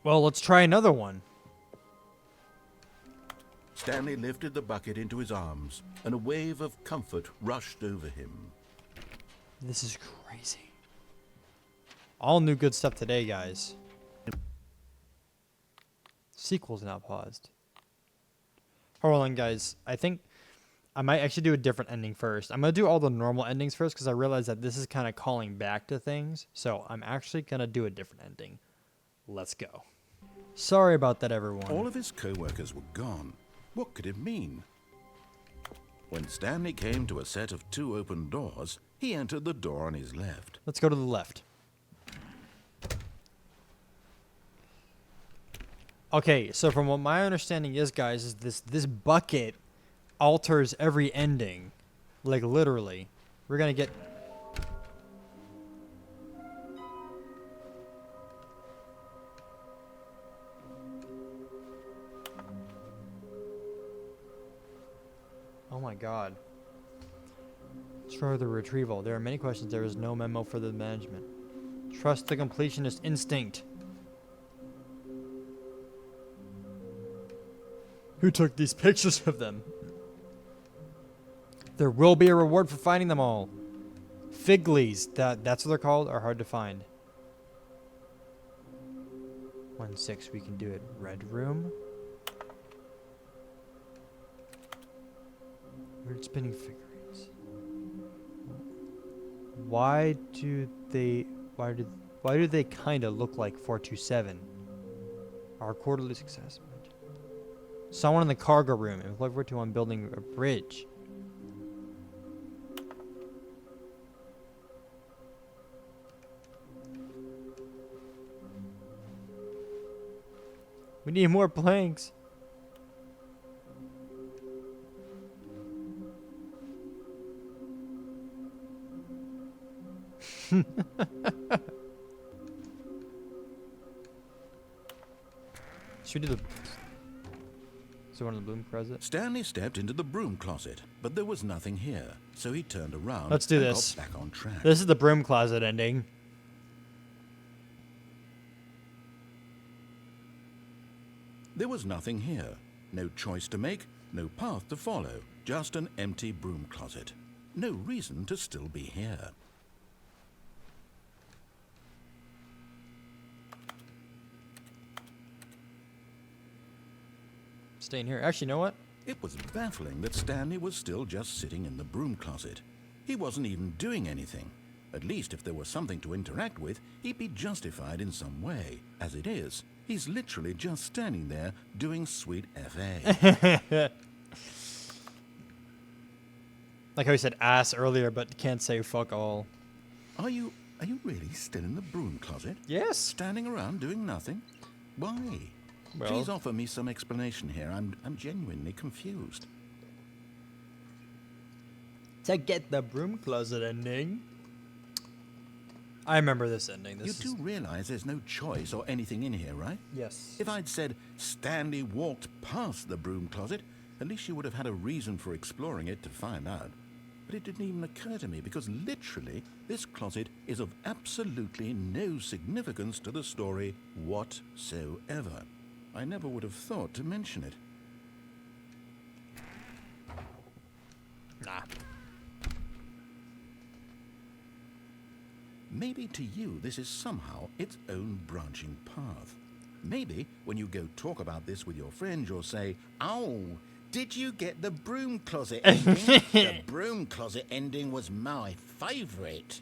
Well, let's try another one. Stanley lifted the bucket into his arms, and a wave of comfort rushed over him. This is crazy. All new good stuff today, guys. Sequel's now paused. Hold on, guys. I think I might actually do a different ending first. I'm going to do all the normal endings first because I realize that this is kind of calling back to things. So I'm actually going to do a different ending. Let's go. Sorry about that, everyone. All of his co-workers were gone. What could it mean? When Stanley came to a set of 2 open doors, he entered the door on his left. Let's go to the left. Okay, so from what my understanding is, guys, is this bucket alters every ending. Like, literally. We're gonna get... Oh my god. Destroy the retrieval. There are many questions. There is no memo for the management. Trust the completionist instinct. Who took these pictures of them? There will be a reward for finding them all. Figleys, that's what they're called, are hard to find. 1-6, we can do it. Red room. Weird spinning figurines. Why do they kind of look like 427? Our quarterly success. Someone in the cargo room and look forward to one building a bridge. We need more planks. Should we do the... So one of the broom closet? Stanley stepped into the broom closet, but there was nothing here, so he turned around Let's do and this. got back on track. This is the broom closet ending. There was nothing here. No choice to make, no path to follow, just an empty broom closet. No reason to still be here. Staying here. Actually, you know what? It was baffling that Stanley was still just sitting in the broom closet. He wasn't even doing anything. At least if there was something to interact with, he'd be justified in some way. As it is, he's literally just standing there doing sweet FA. Like how he said ass earlier, but can't say fuck all. Are you really still in the broom closet? Yes. Standing around doing nothing? Why? Well, Please offer me some explanation here. I'm genuinely confused. to get the broom closet ending. I remember this ending. You do realize there's no choice or anything in here, right? Yes. If I'd said Stanley walked past the broom closet, at least you would have had a reason for exploring it to find out. But it didn't even occur to me because literally this closet is of absolutely no significance to the story whatsoever. I never would have thought to mention it. Nah. Maybe to you this is somehow its own branching path. Maybe when you go talk about this with your friends, you'll say, "Oh, did you get the broom closet ending? The broom closet ending was my favourite."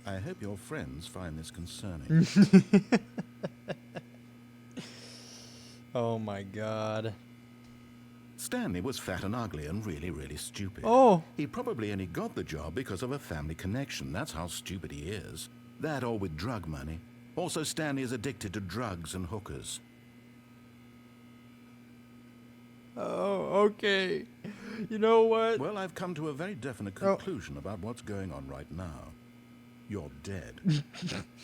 I hope your friends find this concerning. Oh my god. Stanley was fat and ugly and really, really stupid. Oh. He probably only got the job because of a family connection. That's how stupid he is. That or with drug money. Also, Stanley is addicted to drugs and hookers. Oh, okay. You know what? Well, I've come to a very definite conclusion about what's going on right now. You're dead.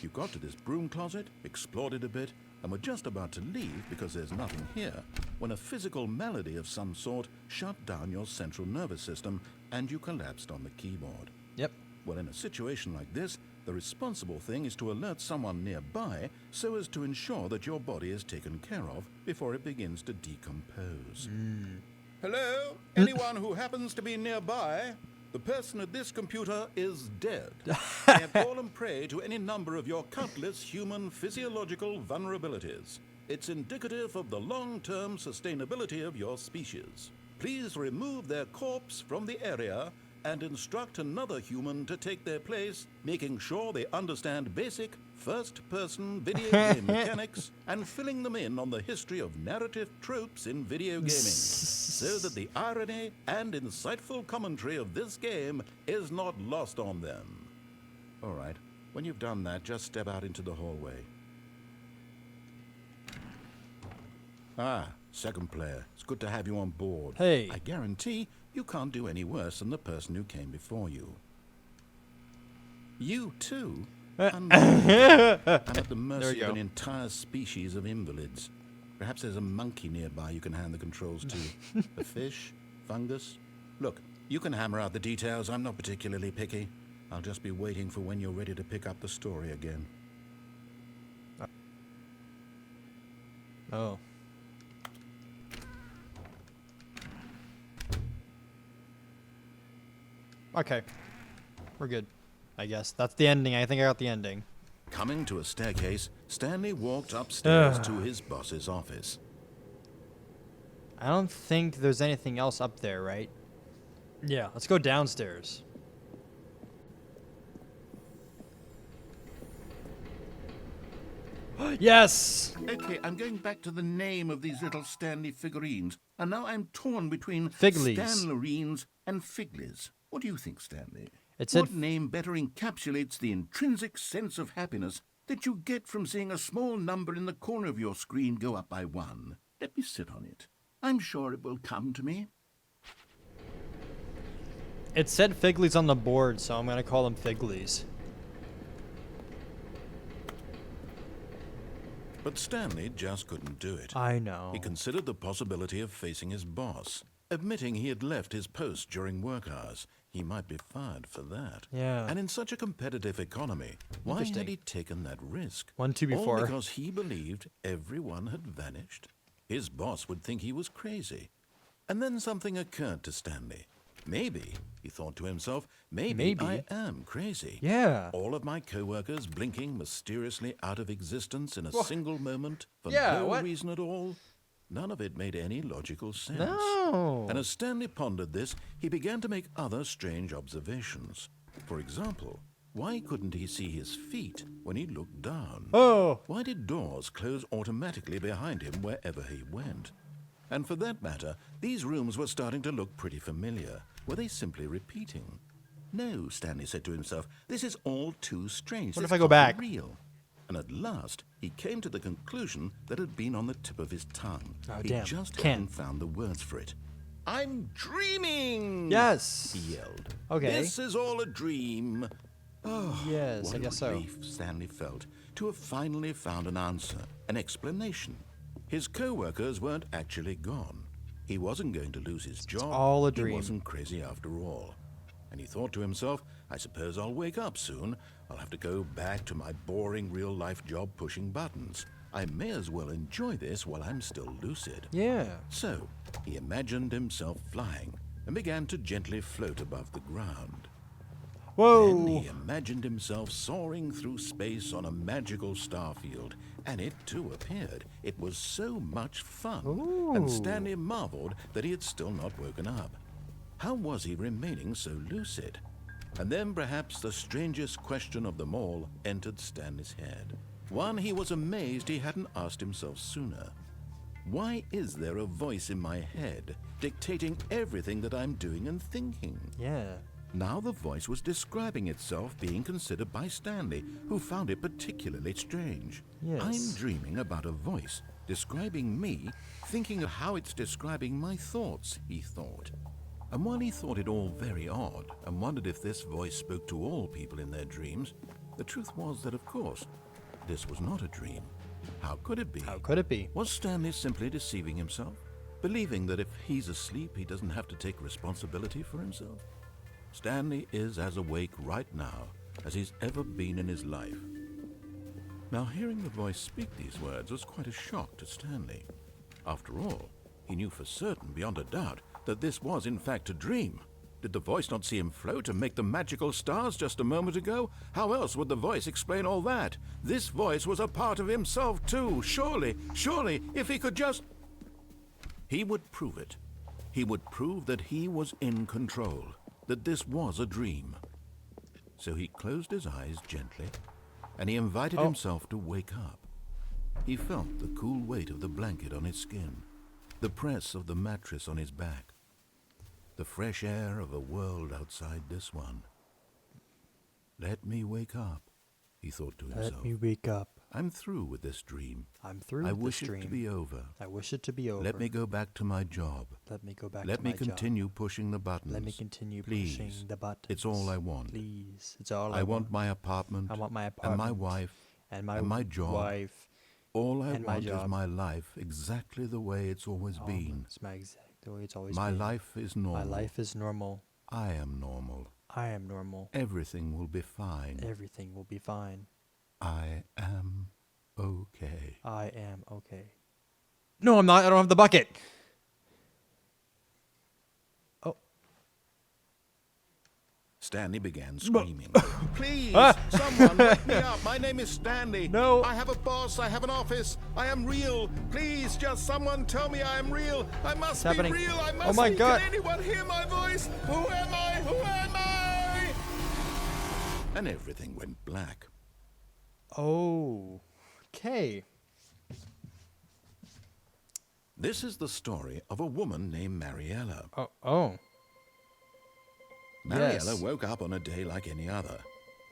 You got to this broom closet, explored it a bit, and were just about to leave because there's nothing here, when a physical malady of some sort shut down your central nervous system and you collapsed on the keyboard. Yep. Well, in a situation like this, The responsible thing is to alert someone nearby so as to ensure that your body is taken care of before it begins to decompose. Hello? Anyone who happens to be nearby? The person at this computer is dead. They have fallen prey to any number of your countless human physiological vulnerabilities. It's indicative of the long-term sustainability of your species. Please remove their corpse from the area and instruct another human to take their place, making sure they understand basic first-person video game mechanics and filling them in on the history of narrative tropes in video gaming, so that the irony and insightful commentary of this game is not lost on them. All right, when you've done that, just step out into the hallway. Ah, second player. It's good to have you on board. Hey. I guarantee you can't do any worse than the person who came before you. You, too? I'm at the mercy of an entire species of invalids. Perhaps there's a monkey nearby you can hand the controls to. A fish? Fungus? Look, you can hammer out the details. I'm not particularly picky. I'll just be waiting for when you're ready to pick up the story again. Oh. Okay. We're good. I guess. That's the ending. I think I got the ending. Coming to a staircase, Stanley walked upstairs to his boss's office. I don't think there's anything else up there, right? Yeah, let's go downstairs. Yes! Okay, I'm going back to the name of these little Stanley figurines, and now I'm torn between Figleys. Stanleurines and Figleys. What do you think, Stanley? It said What name better encapsulates the intrinsic sense of happiness that you get from seeing a small number in the corner of your screen go up by 1? Let me sit on it. I'm sure it will come to me. It said Figleys on the board, so I'm gonna call them Figleys. But Stanley just couldn't do it. I know. He considered the possibility of facing his boss. Admitting he had left his post during work hours, he might be fired for that. Yeah. And in such a competitive economy, why had Interesting. he taken that risk? 1-2 before. All because he believed everyone had vanished? His boss would think he was crazy. And then something occurred to Stanley. Maybe, he thought to himself, maybe I am crazy. Yeah. All of my co-workers blinking mysteriously out of existence in a single moment for Yeah, no what? reason at all. None of it made any logical sense. No. And as Stanley pondered this, he began to make other strange observations. For example, why couldn't he see his feet when he looked down? Oh. Why did doors close automatically behind him wherever he went? And for that matter, these rooms were starting to look pretty familiar. Were they simply repeating? No, Stanley said to himself, this is all too strange. What This if I go can't back? be real. And at last, he came to the conclusion that had been on the tip of his tongue. Oh, he damn. just Ken. hadn't found the words for it. I'm dreaming! Yes. He yelled. Okay. This is all a dream. Oh, Yes, what I a guess so. relief Stanley felt to have finally found an answer, an explanation. His co-workers weren't actually gone. He wasn't going to lose his job. all a dream. He wasn't crazy after all. And he thought to himself, I suppose I'll wake up soon. I'll have to go back to my boring real-life job pushing buttons. I may as well enjoy this while I'm still lucid. Yeah. So, he imagined himself flying and began to gently float above the ground. Whoa. Then he imagined himself soaring through space on a magical starfield, and it too appeared. It was so much fun, and Stanley marveled that he had still not woken up. How was he remaining so lucid? And then perhaps the strangest question of them all entered Stanley's head. One he was amazed he hadn't asked himself sooner. Why is there a voice in my head dictating everything that I'm doing and thinking? Yeah. Now the voice was describing itself being considered by Stanley, who found it particularly strange. Yes. I'm dreaming about a voice describing me, thinking of how it's describing my thoughts, he thought. And while he thought it all very odd and wondered if this voice spoke to all people in their dreams, the truth was that, of course, this was not a dream. How could it be? How could it be? Was Stanley simply deceiving himself, believing that if he's asleep, he doesn't have to take responsibility for himself? Stanley is as awake right now as he's ever been in his life. Now, hearing the voice speak these words was quite a shock to Stanley. After all, he knew for certain, beyond a doubt, that this was in fact a dream. Did the voice not see him float and make the magical stars just a moment ago? How else would the voice explain all that? This voice was a part of himself too. Surely, if he could just... He would prove it. He would prove that he was in control, that this was a dream. So he closed his eyes gently, and he invited himself to wake up. He felt the cool weight of the blanket on his skin, the press of the mattress on his back, the fresh air of a world outside this one. Let me wake up, he thought to himself. Let me wake up. I'm through with this dream. I'm through I with wish this dream. it to be over. I wish it to be over. Let me go back to my job. Let me go back Let to me my job. continue pushing the buttons. Let me continue Please. pushing the buttons. It's all I want. Please. It's all I want my apartment. I want my and apartment. my wife. And my, and my job. wife. All I and my want is job. my life exactly the way it's always been. It's my exact the way it's always My been. life is normal. My life is normal. I am normal. I am normal. Everything will be fine. Everything will be fine. I am okay. I am okay. No, I'm not. I don't have the bucket. Oh. Stanley began screaming. Please, Ah! someone wake me up. My name is Stanley. No. I have a boss. I have an office. I am real. Please, just someone tell me I am real. I must What's be happening? real. I must Oh my be. God. Can anyone hear my voice? Who am I? Who am I? And everything went black. Oh. Okay. This is the story of a woman named Mariella. Oh. Oh. Mariella Yes. woke up on a day like any other.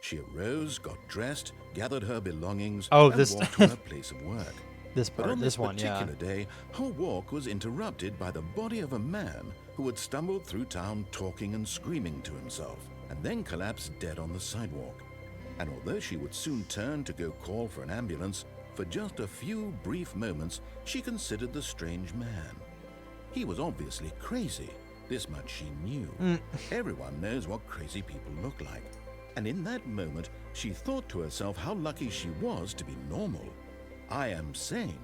She arose, got dressed, gathered her belongings, Oh, and this- walked to her place of work. This But part. on This this one. Yeah. particular day, her walk was interrupted by the body of a man who had stumbled through town talking and screaming to himself, and then collapsed dead on the sidewalk. And although she would soon turn to go call for an ambulance, for just a few brief moments she considered the strange man. He was obviously crazy. This much she knew. Everyone knows what crazy people look like. And in that moment, she thought to herself how lucky she was to be normal. I am sane.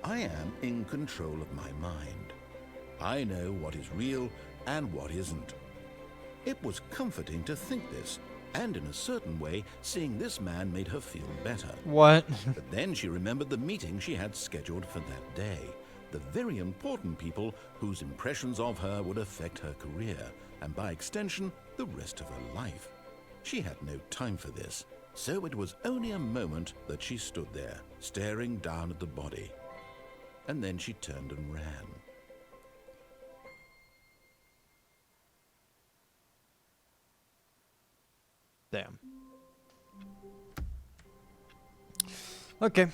I am in control of my mind. I know what is real and what isn't. It was comforting to think this, and in a certain way, seeing this man made her feel better. What? But then she remembered the meeting she had scheduled for that day. The very important people whose impressions of her would affect her career, and by extension, the rest of her life. She had no time for this, so it was only a moment that she stood there, staring down at the body. And then she turned and ran. Damn. Okay.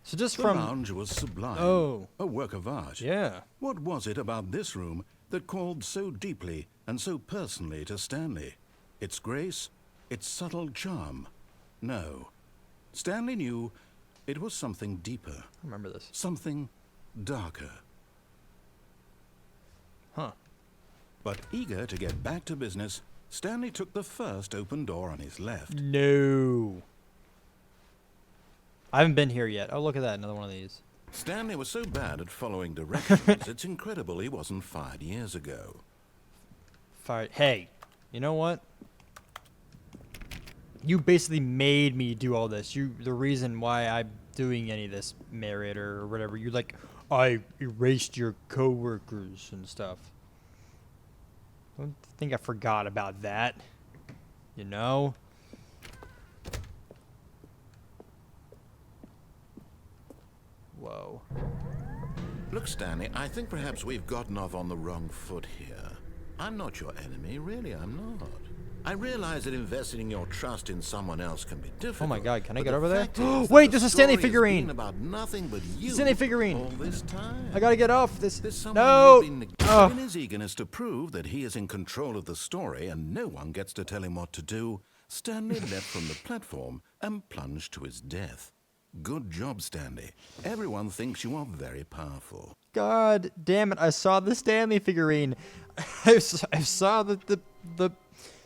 So just The from lounge was sublime, Oh. a work of art. yeah. What was it about this room that called so deeply and so personally to Stanley? Its grace? Its subtle charm? No. Stanley knew it was something deeper, I remember this. something darker. Huh. But eager to get back to business, Stanley took the first open door on his left. No. I haven't been here yet. Oh, look at that. Another one of these. Stanley was so bad at following directions, it's incredible he wasn't fired years ago. Fire. Hey, you know what? You basically made me do all this. The reason why I'm doing any of this narrator or whatever. You like, I erased your coworkers and stuff. Don't think I forgot about that. You know? Whoa. Look, Stanley, I think perhaps we've gotten off on the wrong foot here. I'm not your enemy, really, I'm not. I realize that investing your trust in someone else can be difficult. Oh my God, can I but get the over there? fact is that Wait, the there's a Stanley story has figurine. been about nothing but you Stanley figurine. all this time. I gotta get off this. There's someone No. you've been Ugh. in his eagerness to prove that he is in control of the story and no one gets to tell him what to do, Stanley leapt from the platform and plunged to his death. Good job, Stanley. Everyone thinks you are very powerful. God damn it! I saw the Stanley figurine. I saw the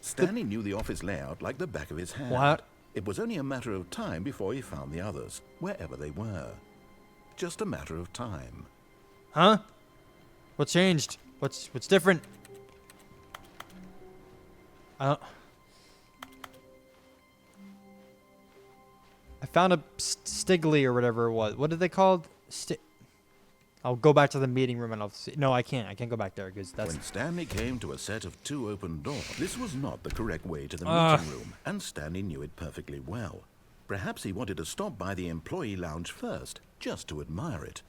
Stanley knew the office layout like the back of his hand. What? It was only a matter of time before he found the others, wherever they were. Just a matter of time. Huh? What changed? What's different? I found a Stigley or whatever it was. What are they called? I'll go back to the meeting room and I'll see. No, I can't. I can't go back there because that's. When Stanley came to a set of 2 open doors, this was not the correct way to the meeting room, and Stanley knew it perfectly well. Perhaps he wanted to stop by the employee lounge first, just to admire it.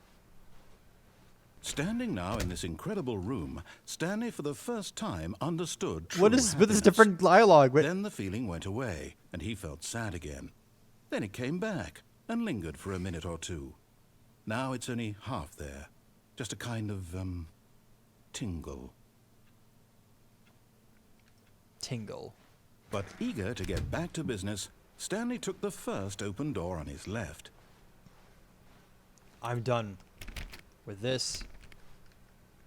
Standing now in this incredible room, Stanley for the first time understood true What is with this happiness. different dialogue? Then the feeling went away, and he felt sad again. Then it came back, and lingered for a minute or two. Now it's only half there. Just a kind of, tingle. Tingle. But eager to get back to business, Stanley took the first open door on his left. I'm done with this.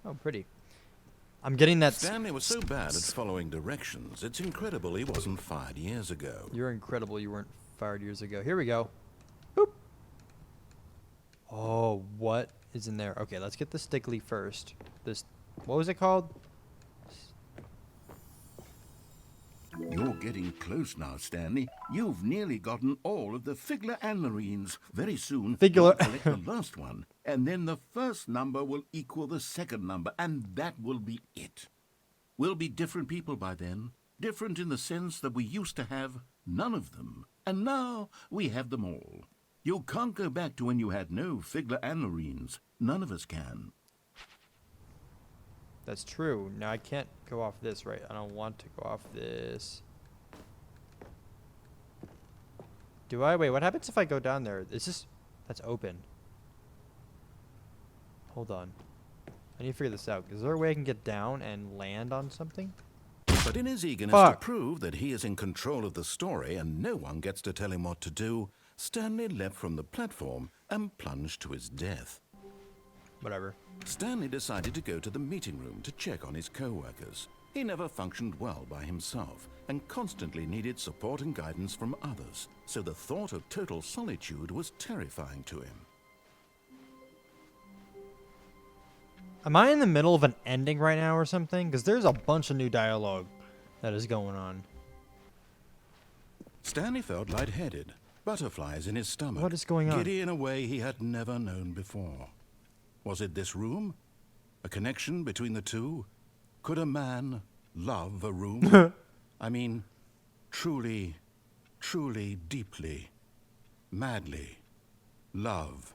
Oh, pretty. I'm getting that. Stanley was so bad at following directions, it's incredible he wasn't fired years ago. You're incredible. You weren't fired years ago. Here we go. Boop. Oh, what is in there? Okay, let's get the Stigley first. This, what was it called? You're getting close now, Stanley. You've nearly gotten all of the Stanleurines. Very soon, Figler- you'll collect the last one, and then the first number will equal the second number, and that will be it. We'll be different people by then. Different in the sense that we used to have none of them, and now we have them all. You can't go back to when you had no Stanleurines. None of us can. That's true. Now I can't go off this, right? I don't want to go off this. Do I? Wait, what happens if I go down there? Is this... That's open. Hold on. I need to figure this out. Is there a way I can get down and land on something? But in his eagerness Fuck. to prove that he is in control of the story and no one gets to tell him what to do, Stanley leapt from the platform and plunged to his death. Whatever. Stanley decided to go to the meeting room to check on his co-workers. He never functioned well by himself and constantly needed support and guidance from others, so the thought of total solitude was terrifying to him. Am I in the middle of an ending right now or something? Because there's a bunch of new dialogue that is going on. Stanley felt lightheaded, butterflies in his stomach. What is going on? Giddy in a way he had never known before. Was it this room? A connection between the two? Could a man love a room? I mean, truly, truly, deeply, madly love.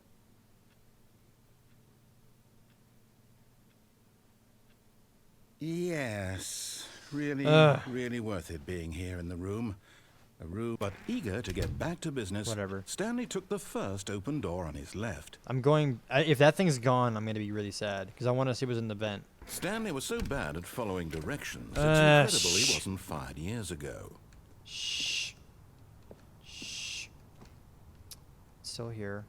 Yes, really, really worth it being here in the room. A room, but eager to get back to business. Whatever. Stanley took the first open door on his left. I'm going... if that thing's gone, I'm going to be really sad. Because I want to see what's in the vent. Stanley was so bad at following directions, it's incredible he wasn't fired years ago. Shh. Shh. It's still here.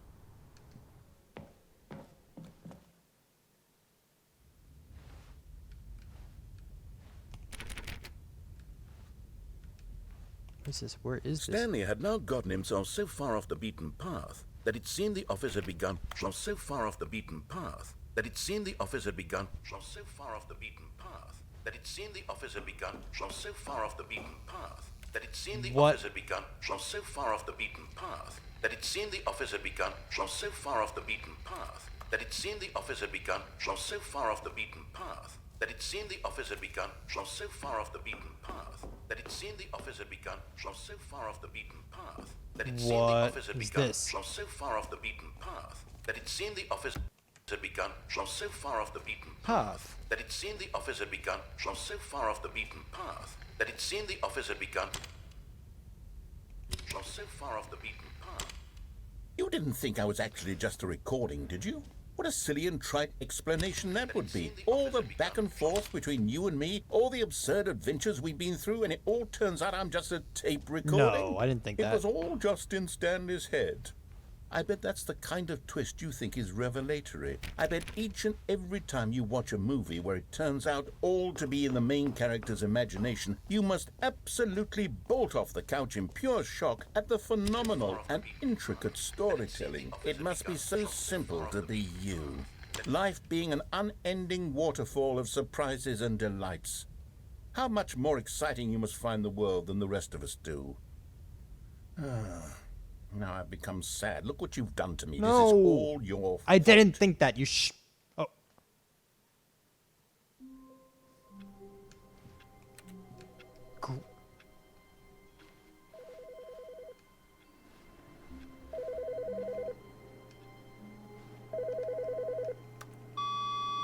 What is this? Where is this? Stanley had now gotten himself so far off the beaten path that it seemed the office had begun. So far off the beaten path that it seemed the office had begun. So far off the beaten path that it seemed the office had begun. So far off the beaten path that it seemed the office had begun. So far off the beaten path that it seemed the office had begun. So far off the beaten path that it seemed the office had begun. So far off the beaten path that it seemed the office had begun. So far off the beaten path that it seemed the office had begun. So far off the beaten path that it seemed the office had begun. So far off the beaten path that it seemed the office had begun. So far off the beaten path that it seemed the office had begun. So far off the beaten path that it seemed the office had begun. So far off the beaten path. You didn't think I was actually just a recording, did you? What a silly and trite explanation that would be. All the back and forth between you and me, all the absurd adventures we've been through, and it all turns out I'm just a tape recording. No, I didn't think that. It was all just in Stanley's head. I bet that's the kind of twist you think is revelatory. I bet each and every time you watch a movie where it turns out all to be in the main character's imagination, you must absolutely bolt off the couch in pure shock at the phenomenal and intricate storytelling. It must be so simple to be you. Life being an unending waterfall of surprises and delights. How much more exciting you must find the world than the rest of us do. Now I've become sad. Look what you've done to me. No. This is all your fault. I didn't think that. Oh. Cool.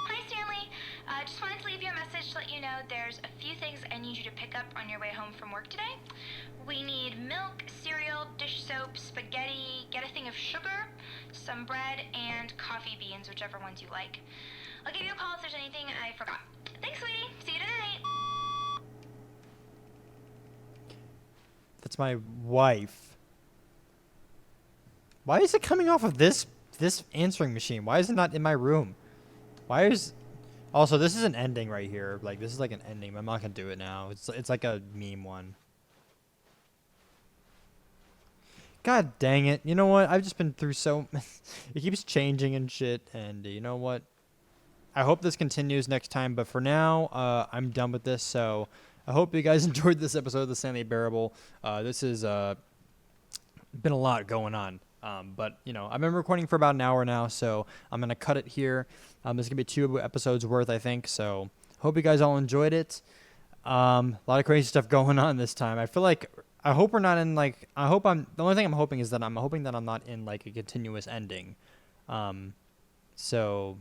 Hi, Stanley. Just wanted to leave you a message to let you know there's a few things I need you to pick up on your way home from work today. We need milk, cereal, dish soap, spaghetti, get a thing of sugar, some bread, and coffee beans, whichever ones you like. I'll give you a call if there's anything I forgot. Thanks, sweetie. See you tonight. That's my wife. Why is it coming off of this answering machine? Why is it not in my room? Why is... Also, this is an ending right here. Like, this is like an ending. But I'm not going to do it now. It's like a meme one. God dang it. You know what? I've just been through so... It keeps changing and shit. And you know what? I hope this continues next time. But for now, I'm done with this. So I hope you guys enjoyed this episode of the Stanley Bearable. This has been a lot going on. But, you know, I've been recording for about an hour now. So I'm going to cut it here. This is going to be 2 episodes worth, I think. So hope you guys all enjoyed it. A lot of crazy stuff going on this time. I feel like... I hope we're not in like. The only thing I'm hoping is that I'm hoping that I'm not in like a continuous ending. So,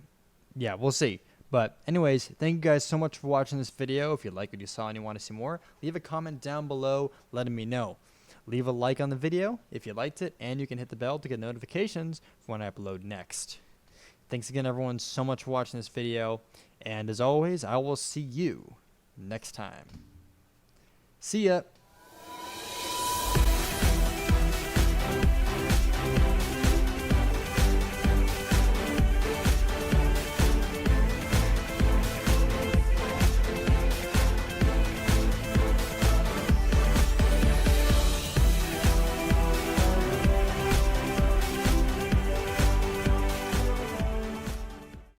yeah, we'll see. But anyways, thank you guys so much for watching this video. If you like what you saw and you want to see more, leave a comment down below letting me know. Leave a like on the video if you liked it, and you can hit the bell to get notifications for when I upload next. Thanks again, everyone, so much for watching this video. And as always, I will see you next time. See ya.